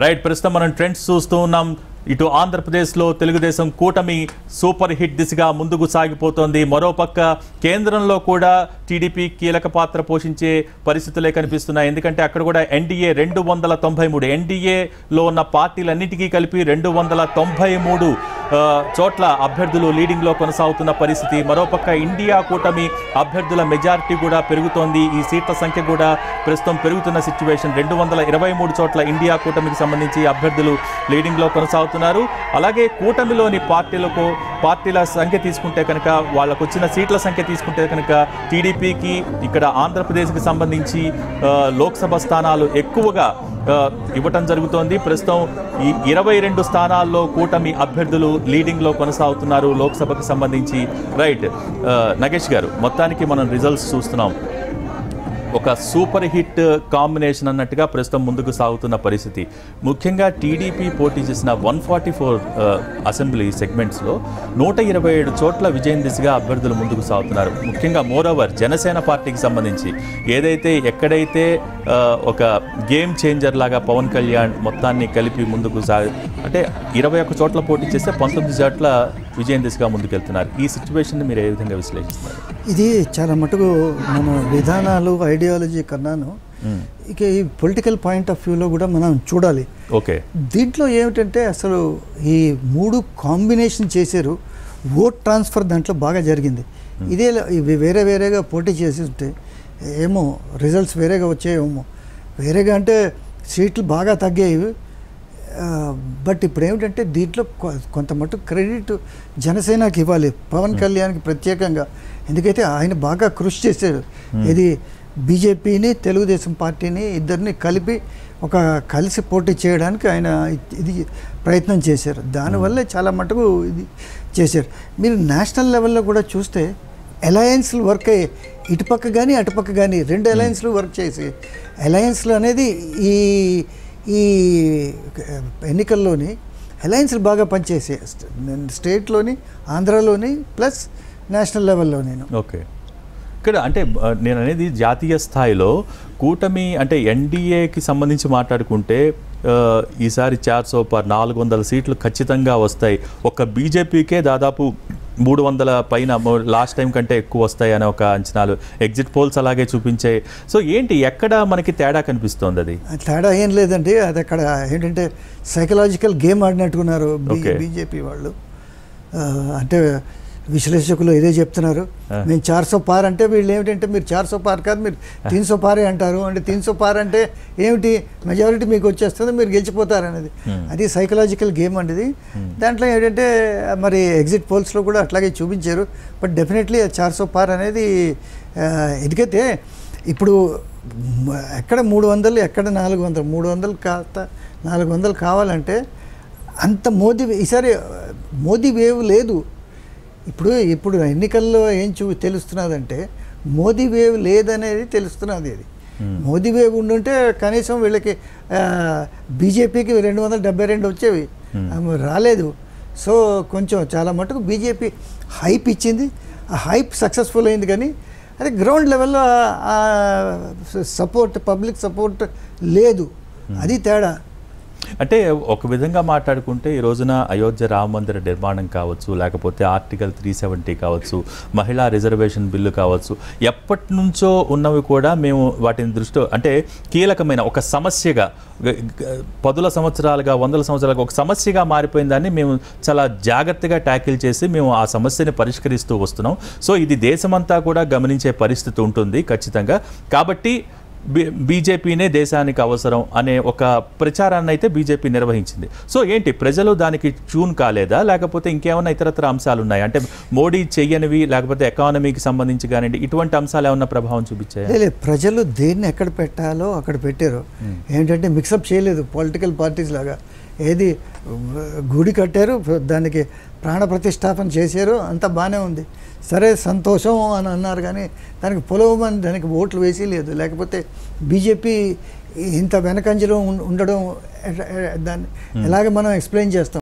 Right, ప్రస్తుతం మనం trends చూస్తూ ఉన్నాం. ఇటు ఆంధ్రప్రదేశ్లో తెలుగుదేశం కూటమి సూపర్ హిట్ దిశగా ముందుకు సాగిపోతోంది. మరోపక్క కేంద్రంలో కూడా టీడీపీ కీలక పాత్ర పోషించే పరిస్థితులే కనిపిస్తున్నాయి. ఎందుకంటే అక్కడ కూడా ఎన్డీఏ 293 ఎన్డీఏలో ఉన్న పార్టీలన్నిటికీ కలిపి 293 చోట్ల అభ్యర్థులు లీడింగ్లో కొనసాగుతున్న పరిస్థితి. మరోపక్క ఇండియా కూటమి అభ్యర్థుల మెజారిటీ కూడా పెరుగుతోంది. ఈ సీట్ల సంఖ్య కూడా ప్రస్తుతం పెరుగుతున్న సిచ్యువేషన్. 223 చోట్ల ఇండియా కూటమికి సంబంధించి అభ్యర్థులు లీడింగ్లో కొనసాగుతున్నారు. అలాగే కూటమిలోని పార్టీల సంఖ్య తీసుకుంటే కనుక, వాళ్ళకు వచ్చిన సీట్ల సంఖ్య తీసుకుంటే కనుక టీడీపీకి ఇక్కడ ఆంధ్రప్రదేశ్కి సంబంధించి లోక్సభ స్థానాలు ఎక్కువగా ఇవ్వటం జరుగుతోంది. ప్రస్తుతం ఈ 22 స్థానాల్లో కూటమి అభ్యర్థులు లీడింగ్లో కొనసాగుతున్నారు లోక్సభకు సంబంధించి. రైట్, నగేష్ గారు, మొత్తానికి మనం రిజల్ట్స్ చూస్తున్నాం. ఒక సూపర్ హిట్ కాంబినేషన్ అన్నట్టుగా ప్రస్తుతం ముందుకు సాగుతున్న పరిస్థితి. ముఖ్యంగా టీడీపీ పోటీ చేసిన 144 అసెంబ్లీ సెగ్మెంట్స్లో 127 చోట్ల విజయం దిశగా అభ్యర్థులు ముందుకు సాగుతున్నారు. ముఖ్యంగా మోరోవర్ జనసేన పార్టీకి సంబంధించి ఎక్కడైతే ఒక గేమ్ చేంజర్ లాగా పవన్ కళ్యాణ్ మొత్తాన్ని కలిపి ముందుకు అంటే 21 చోట్ల పోటీ చేస్తే 19 చోట్ల విజయం దిశగా ముందుకెళ్తున్నారు. ఈ సిచ్యువేషన్ని మీరు ఏ విధంగా విశ్లేషిస్తున్నారు? ఇది చాలా మటుకు మన విధానాలు ఐడియాలజీ కన్నాను ఇక ఈ పొలిటికల్ పాయింట్ ఆఫ్ వ్యూలో కూడా మనం చూడాలి. ఓకే, దీంట్లో ఏమిటంటే అసలు ఈ 3 కాంబినేషన్ చేశారు. ఓట్ ట్రాన్స్ఫర్ దాంట్లో బాగా జరిగింది. ఇదే ఇవి వేరేగా పోటీ చేసి ఉంటే ఏమో రిజల్ట్స్ వేరేగా వచ్చాయేమో. వేరేగా అంటే సీట్లు బాగా తగ్గాయి. బట్ ఇప్పుడు ఏమిటంటే దీంట్లో కొంత మటుకు క్రెడిట్ జనసేనకి ఇవ్వాలి, పవన్ కళ్యాణ్కి ప్రత్యేకంగా. ఎందుకైతే ఆయన బాగా కృషి చేశారు. ఇది బీజేపీని తెలుగుదేశం పార్టీని ఇద్దరిని కలిసి పోటీ చేయడానికి ఆయన ఇది ప్రయత్నం చేశారు. దానివల్లే చాలా మటుకు ఇది చేశారు. మీరు నేషనల్ లెవెల్లో కూడా చూస్తే అలయన్స్లు వర్క్ అయ్యాయి. ఇటుపక్క కానీ అటుపక్క కానీ 2 అలయన్స్లు వర్క్ చేసి అలయన్స్లు అనేది ఈ ఎన్నికల్లోని అలయన్స్లు బాగా పనిచేసాయి. స్టేట్లోని, ఆంధ్రాలోని, ప్లస్ నేషనల్ లెవెల్లో. ఓకే, ఇక్కడ అంటే నేను అనేది జాతీయ స్థాయిలో కూటమి అంటే ఎన్డీఏకి సంబంధించి మాట్లాడుకుంటే ఈసారి 400 సీట్లు ఖచ్చితంగా వస్తాయి. ఒక బీజేపీకే దాదాపు 300 పైన లాస్ట్ టైం కంటే ఎక్కువ వస్తాయి అనే ఒక అంచనాలు ఎగ్జిట్ పోల్స్ అలాగే చూపించాయి. సో ఏంటి, ఎక్కడ మనకి తేడా కనిపిస్తోంది? అది తేడా ఏం లేదండి. అది అక్కడ ఏంటంటే సైకలాజికల్ గేమ్ ఆడినట్టుకున్నారు బీజేపీ వాళ్ళు. అంటే విశ్లేషకులు ఇదే చెప్తున్నారు. మేము 400 పార్ అంటే వీళ్ళు ఏమిటంటే మీరు 400 పార్ కాదు, మీరు 300 పారే అంటారు. అంటే 300 పార్ అంటే ఏమిటి, మెజారిటీ మీకు వచ్చేస్తుంది, మీరు గెలిచిపోతారు అనేది. అది సైకలాజికల్ గేమ్ అండి. దాంట్లో ఏంటంటే మరి ఎగ్జిట్ పోల్స్లో కూడా అట్లాగే చూపించారు. బట్ డెఫినెట్లీ 400 పార్ అనేది ఎందుకైతే ఇప్పుడు ఎక్కడ 300 ఎక్కడ 400, 300 కాస్త 400 కావాలంటే అంత ఈసారి మోదీ వేవ్ లేదు. ఇప్పుడు ఎన్నికల్లో ఏం తెలుస్తున్నదంటే మోదీ వేవ్ లేదనేది తెలుస్తున్నది. అది మోదీ వేవ్ ఉండుంటే కనీసం వీళ్ళకి బీజేపీకి 272 వచ్చేవి, రాలేదు. సో కొంచెం చాలా మటుకు బీజేపీ హైప్ ఇచ్చింది. ఆ హైప్ సక్సెస్ఫుల్ అయింది. కానీ అది గ్రౌండ్ లెవెల్లో సపోర్ట్, పబ్లిక్ సపోర్ట్ లేదు. అది తేడా. అంటే ఒక విధంగా మాట్లాడుకుంటే ఈ రోజున అయోధ్య రామ మందిర నిర్మాణం కావచ్చు, లేకపోతే ఆర్టికల్ 370 కావచ్చు, మహిళా రిజర్వేషన్ బిల్లు కావచ్చు, ఎప్పటి నుంచో ఉన్నవి కూడా మేము వాటిని దృష్టిలో అంటే కీలకమైన ఒక సమస్యగా 10 సంవత్సరాలుగా 100 సంవత్సరాలుగా ఒక సమస్యగా మారిపోయిన దాన్ని మేము చాలా జాగ్రత్తగా ట్యాకిల్ చేసి మేము ఆ సమస్యని పరిష్కరిస్తూ వస్తున్నాం. సో ఇది దేశమంతా కూడా గమనించే పరిస్థితి ఉంటుంది ఖచ్చితంగా. కాబట్టి బీజేపీనే దేశానికి అవసరం అనే ఒక ప్రచారాన్ని అయితే బీజేపీ నిర్వహించింది. సో ఏంటి, ప్రజలు దానికి ట్యూన్ కాలేదా, లేకపోతే ఇంకేమైనా ఇతరత్ర అంశాలు ఉన్నాయి? అంటే మోడీ చెయ్యనివి, లేకపోతే ఎకానమీకి సంబంధించి కానివ్వండి, ఇటువంటి అంశాలు ఏమన్నా ప్రభావం చూపించాయి? లేదు, ప్రజలు దేన్ని ఎక్కడ పెట్టాలో అక్కడ పెట్టారు. ఏంటంటే మిక్సప్ చేయలేదు పొలిటికల్ పార్టీస్ లాగా. ఏది గుడి కట్టారు, దానికి ప్రాణ ప్రతిష్టాపన చేశారు, అంతా బాగానే ఉంది. సరే సంతోషం అని అన్నారు, కానీ దానికి పొలవమని దానికి ఓట్లు వేసి లేదు. లేకపోతే బీజేపీ ఇంత వెనకంజలో ఉండడం దాన్ని ఎలాగ మనం ఎక్స్ప్లెయిన్ చేస్తాం?